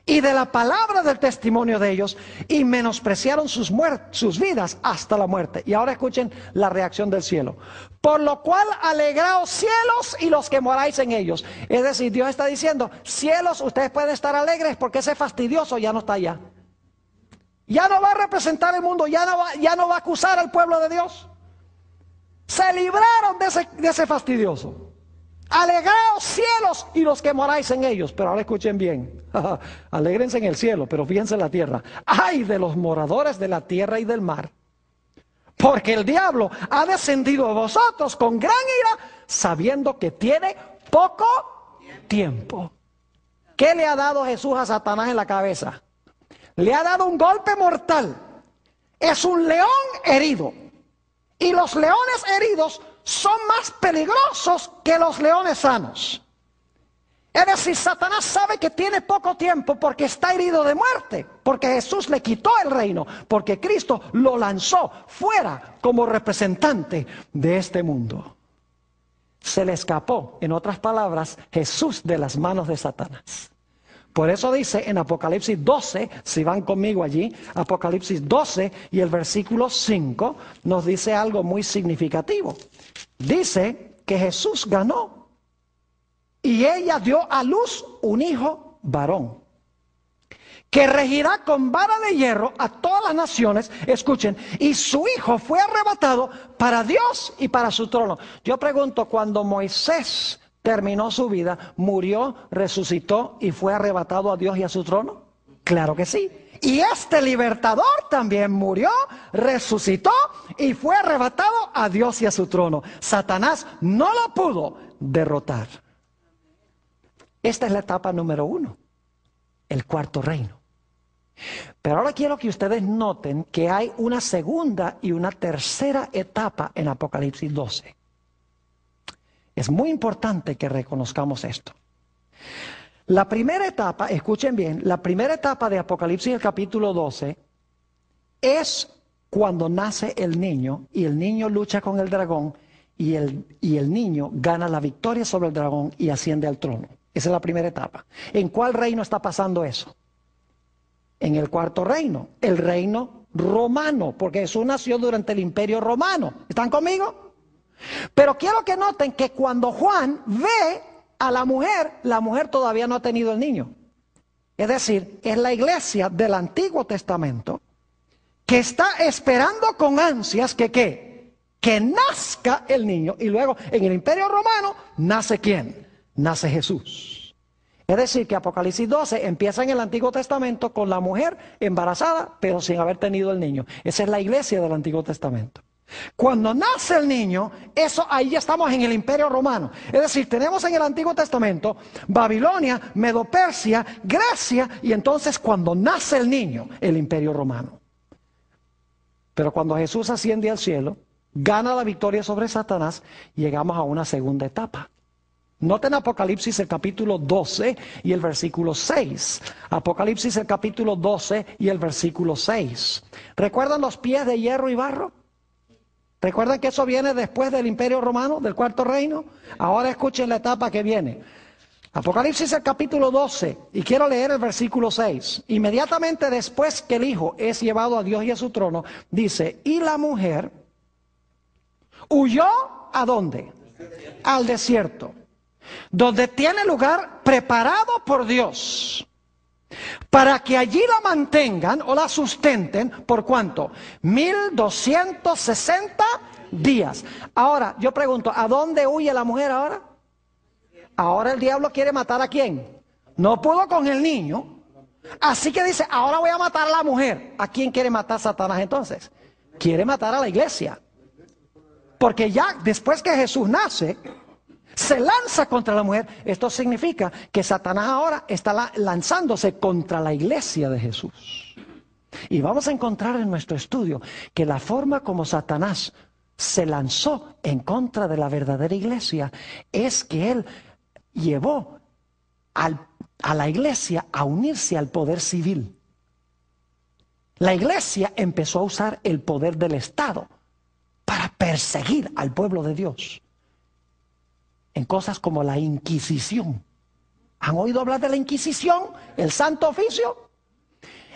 y de la palabra del testimonio de ellos, y menospreciaron sus vidas hasta la muerte. Y ahora escuchen la reacción del cielo. Por lo cual alegraos cielos y los que moráis en ellos. Es decir, Dios está diciendo, cielos, ustedes pueden estar alegres porque ese fastidioso ya no está allá. Ya no va a representar el mundo, ya no va a acusar al pueblo de Dios. Se libraron de ese fastidioso. Alegraos cielos y los que moráis en ellos. Pero ahora escuchen bien. Alégrense en el cielo, pero fíjense en la tierra. ¡Ay de los moradores de la tierra y del mar! Porque el diablo ha descendido a vosotros con gran ira, sabiendo que tiene poco tiempo. ¿Qué le ha dado Jesús a Satanás en la cabeza? Le ha dado un golpe mortal. Es un león herido. Y los leones heridos son más peligrosos que los leones sanos. Es decir, Satanás sabe que tiene poco tiempo porque está herido de muerte, porque Jesús le quitó el reino, porque Cristo lo lanzó fuera como representante de este mundo. Se le escapó, en otras palabras, Jesús de las manos de Satanás. Por eso dice en Apocalipsis 12, si van conmigo allí, Apocalipsis 12 y el versículo 5 nos dice algo muy significativo. Dice que Jesús ganó y ella dio a luz un hijo varón, que regirá con vara de hierro a todas las naciones. Escuchen, y su hijo fue arrebatado para Dios y para su trono. Yo pregunto, cuando Moisés terminó su vida, murió, resucitó y fue arrebatado a Dios y a su trono. Claro que sí. Y este libertador también murió, resucitó y fue arrebatado a Dios y a su trono. Satanás no lo pudo derrotar. Esta es la etapa número 1, el cuarto reino. Pero ahora quiero que ustedes noten que hay una segunda y una tercera etapa en Apocalipsis 12. Es muy importante que reconozcamos esto. La primera etapa, escuchen bien, la primera etapa de Apocalipsis, el capítulo 12, es cuando nace el niño y el niño lucha con el dragón y el niño gana la victoria sobre el dragón y asciende al trono. Esa es la primera etapa. ¿En cuál reino está pasando eso? En el cuarto reino, el reino romano, porque Jesús nació durante el imperio romano. ¿Están conmigo? Pero quiero que noten que cuando Juan ve a la mujer todavía no ha tenido el niño. Es decir, es la iglesia del Antiguo Testamento que está esperando con ansias que nazca el niño. Y luego en el imperio romano nace ¿quién? Nace Jesús. Es decir, que Apocalipsis 12 empieza en el Antiguo Testamento con la mujer embarazada, pero sin haber tenido el niño. Esa es la iglesia del Antiguo Testamento. Cuando nace el niño, ahí ya estamos en el imperio romano. Es decir, tenemos en el Antiguo Testamento Babilonia, Medo-Persia, Grecia, y entonces cuando nace el niño, el imperio romano. Pero cuando Jesús asciende al cielo, gana la victoria sobre Satanás, llegamos a una segunda etapa. Noten Apocalipsis el capítulo 12 y el versículo 6. Apocalipsis el capítulo 12 y el versículo 6. ¿Recuerdan los pies de hierro y barro? ¿Recuerdan que eso viene después del imperio romano, del cuarto reino? Ahora escuchen la etapa que viene. Apocalipsis el capítulo 12, y quiero leer el versículo 6. Inmediatamente después que el hijo es llevado a Dios y a su trono, dice, y la mujer huyó ¿a dónde? Al desierto, donde tiene lugar preparado por Dios, para que allí la mantengan o la sustenten, ¿por cuánto? 1260 días. Ahora, yo pregunto, ¿a dónde huye la mujer ahora? Ahora el diablo quiere matar ¿a quién? No pudo con el niño, así que dice, ahora voy a matar a la mujer. ¿A quién quiere matar Satanás entonces? Quiere matar a la iglesia. Porque ya después que Jesús nace, se lanza contra la mujer. Esto significa que Satanás ahora está lanzándose contra la iglesia de Jesús. Y vamos a encontrar en nuestro estudio que la forma como Satanás se lanzó en contra de la verdadera iglesia es que él llevó a la iglesia a unirse al poder civil. La iglesia empezó a usar el poder del Estado para perseguir al pueblo de Dios en cosas como la Inquisición. ¿Han oído hablar de la Inquisición? El Santo Oficio.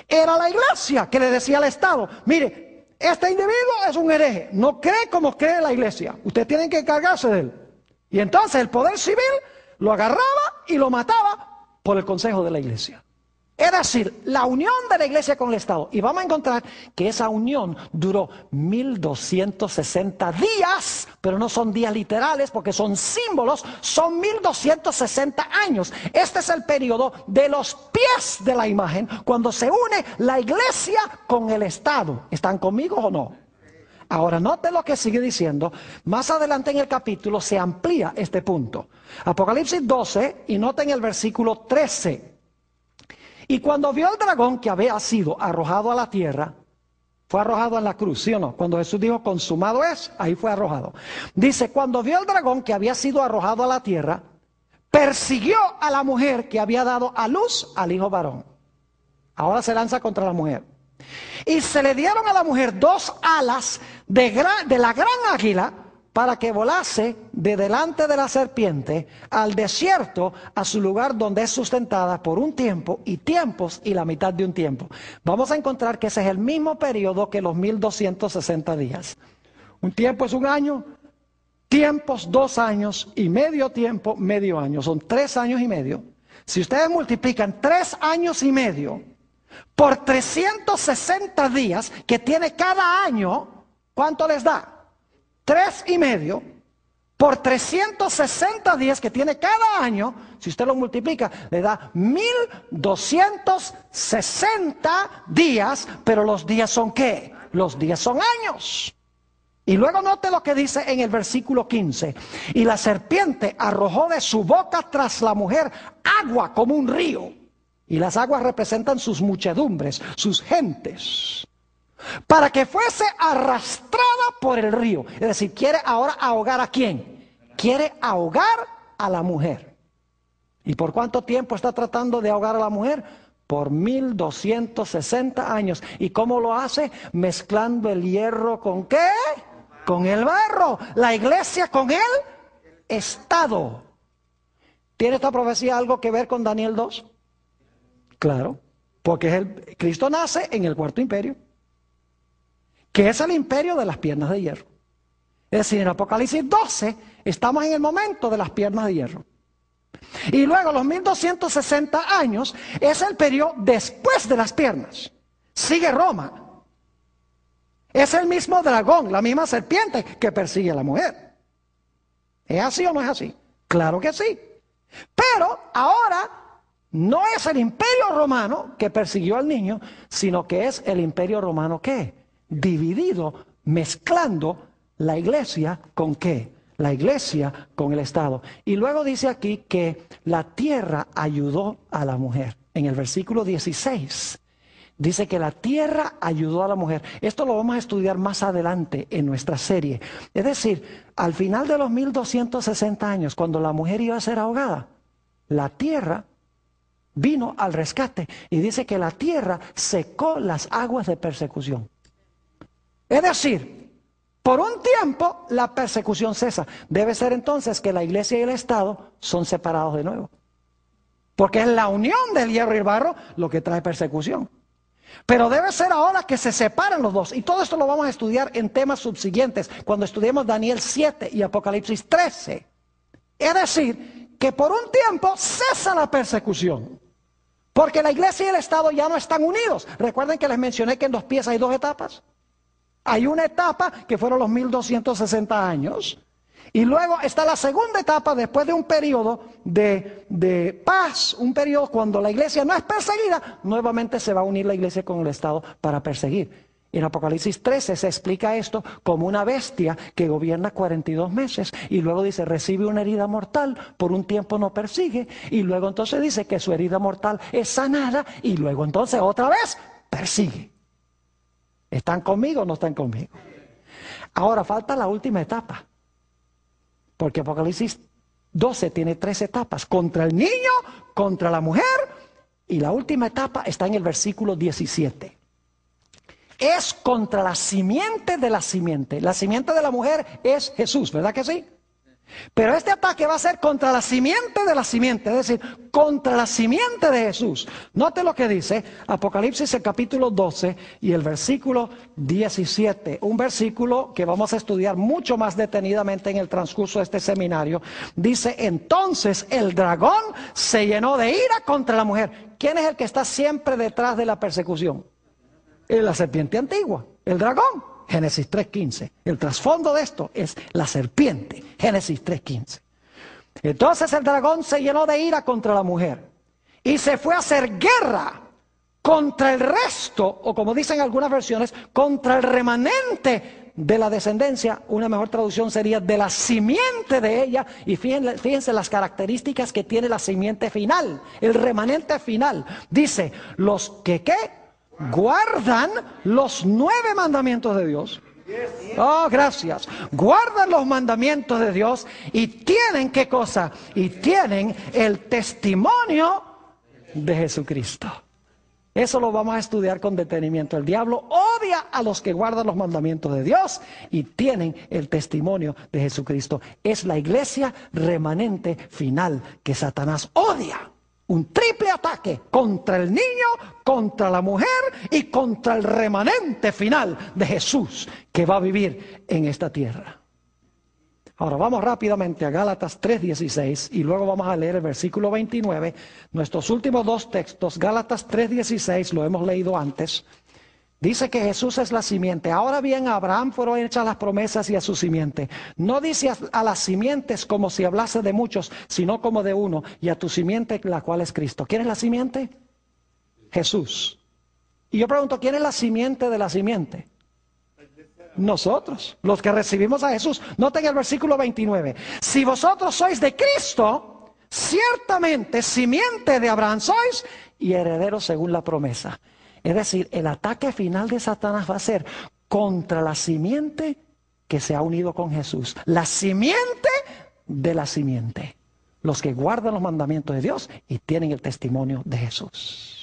Era la iglesia que le decía al Estado: mire, este individuo es un hereje, no cree como cree la iglesia, ustedes tienen que encargarse de él. Y entonces el poder civil lo agarraba y lo mataba por el consejo de la iglesia. Es decir, la unión de la iglesia con el Estado. Y vamos a encontrar que esa unión duró 1260 días, pero no son días literales porque son símbolos, son 1260 años. Este es el periodo de los pies de la imagen, cuando se une la iglesia con el Estado. ¿Están conmigo o no? Ahora, note lo que sigue diciendo. Más adelante en el capítulo se amplía este punto. Apocalipsis 12, y noten el versículo 13. Y cuando vio el dragón que había sido arrojado a la tierra, fue arrojado en la cruz, ¿sí o no? Cuando Jesús dijo consumado es, ahí fue arrojado. Dice, cuando vio el dragón que había sido arrojado a la tierra, persiguió a la mujer que había dado a luz al hijo varón. Ahora se lanza contra la mujer. Y se le dieron a la mujer 2 alas de la gran águila, para que volase de delante de la serpiente al desierto, a su lugar donde es sustentada por un tiempo y tiempos y la mitad de un tiempo. Vamos a encontrar que ese es el mismo periodo que los 1260 días. Un tiempo es un año, tiempos 2 años y medio tiempo, medio año. Son 3 años y medio. Si ustedes multiplican 3 años y medio por 360 días que tiene cada año, ¿cuánto les da? 3 y medio por 360 días que tiene cada año. Si usted lo multiplica, le da 1260 días. Pero los días son ¿qué? Los días son años. Y luego note lo que dice en el versículo 15. Y la serpiente arrojó de su boca tras la mujer agua como un río. Y las aguas representan sus muchedumbres, sus gentes, para que fuese arrastrada por el río. Es decir, quiere ahora ahogar ¿a quién? Quiere ahogar a la mujer. ¿Y por cuánto tiempo está tratando de ahogar a la mujer? Por 1260 años. ¿Y cómo lo hace? Mezclando el hierro ¿con qué? Con el barro. La iglesia con el Estado. ¿Tiene esta profecía algo que ver con Daniel 2? Claro, porque Cristo nace en el cuarto imperio, que es el imperio de las piernas de hierro. Es decir, en Apocalipsis 12 estamos en el momento de las piernas de hierro. Y luego los 1260 años es el periodo después de las piernas. Sigue Roma. Es el mismo dragón, la misma serpiente que persigue a la mujer. ¿Es así o no es así? Claro que sí. Pero ahora no es el imperio romano que persiguió al niño, sino que es el imperio romano ¿qué? Dividido, mezclando la iglesia ¿con qué? La iglesia con el Estado. Y luego dice aquí que la tierra ayudó a la mujer. En el versículo 16 dice que la tierra ayudó a la mujer. Esto lo vamos a estudiar más adelante en nuestra serie. Es decir, al final de los 1260 años, cuando la mujer iba a ser ahogada, la tierra vino al rescate y dice que la tierra secó las aguas de persecución. Es decir, por un tiempo la persecución cesa. Debe ser entonces que la iglesia y el Estado son separados de nuevo. Porque es la unión del hierro y el barro lo que trae persecución. Pero debe ser ahora que se separen los dos. Y todo esto lo vamos a estudiar en temas subsiguientes, cuando estudiemos Daniel 7 y Apocalipsis 13. Es decir, que por un tiempo cesa la persecución. Porque la iglesia y el Estado ya no están unidos. Recuerden que les mencioné que en los pies hay 2 etapas. Hay una etapa que fueron los 1260 años. Y luego está la segunda etapa después de un periodo de paz. Un periodo cuando la iglesia no es perseguida. Nuevamente se va a unir la iglesia con el Estado para perseguir. En Apocalipsis 13 se explica esto como una bestia que gobierna 42 meses y luego dice recibe una herida mortal, por un tiempo no persigue y luego entonces dice que su herida mortal es sanada y luego entonces otra vez persigue. ¿Están conmigo o no están conmigo? Ahora falta la última etapa, porque Apocalipsis 12 tiene 3 etapas: contra el niño, contra la mujer, y la última etapa está en el versículo 17. Es contra la simiente de la simiente. La simiente de la mujer es Jesús, ¿verdad que sí? Pero este ataque va a ser contra la simiente de la simiente, es decir, contra la simiente de Jesús. Note lo que dice Apocalipsis, el capítulo 12 y el versículo 17. Un versículo que vamos a estudiar mucho más detenidamente en el transcurso de este seminario. Dice: entonces el dragón se llenó de ira contra la mujer. ¿Quién es el que está siempre detrás de la persecución? La serpiente antigua, el dragón. Génesis 3:15. El trasfondo de esto es la serpiente. Génesis 3:15. Entonces el dragón se llenó de ira contra la mujer y se fue a hacer guerra contra el resto, o como dicen algunas versiones, contra el remanente de la descendencia. Una mejor traducción sería de la simiente de ella. Y fíjense las características que tiene la simiente final, el remanente final. Dice: los que ¿qué? Guardan los 9 mandamientos de Dios. Oh, gracias. Guardan los mandamientos de Dios y tienen ¿qué cosa? Y tienen el testimonio de Jesucristo. Eso lo vamos a estudiar con detenimiento. El diablo odia a los que guardan los mandamientos de Dios y tienen el testimonio de Jesucristo. Es la iglesia remanente final que Satanás odia. Un triple ataque contra el niño, contra la mujer y contra el remanente final de Jesús que va a vivir en esta tierra. Ahora vamos rápidamente a Gálatas 3:16 y luego vamos a leer el versículo 29. Nuestros últimos 2 textos, Gálatas 3:16, lo hemos leído antes. Dice que Jesús es la simiente. Ahora bien, a Abraham fueron hechas las promesas y a su simiente. No dice a las simientes como si hablase de muchos, sino como de uno, y a tu simiente, la cual es Cristo. ¿Quién es la simiente? Jesús. Y yo pregunto, ¿quién es la simiente de la simiente? Nosotros, los que recibimos a Jesús. Noten el versículo 29. Si vosotros sois de Cristo, ciertamente simiente de Abraham sois y herederos según la promesa. Es decir, el ataque final de Satanás va a ser contra la simiente que se ha unido con Jesús. La simiente de la simiente. Los que guardan los mandamientos de Dios y tienen el testimonio de Jesús.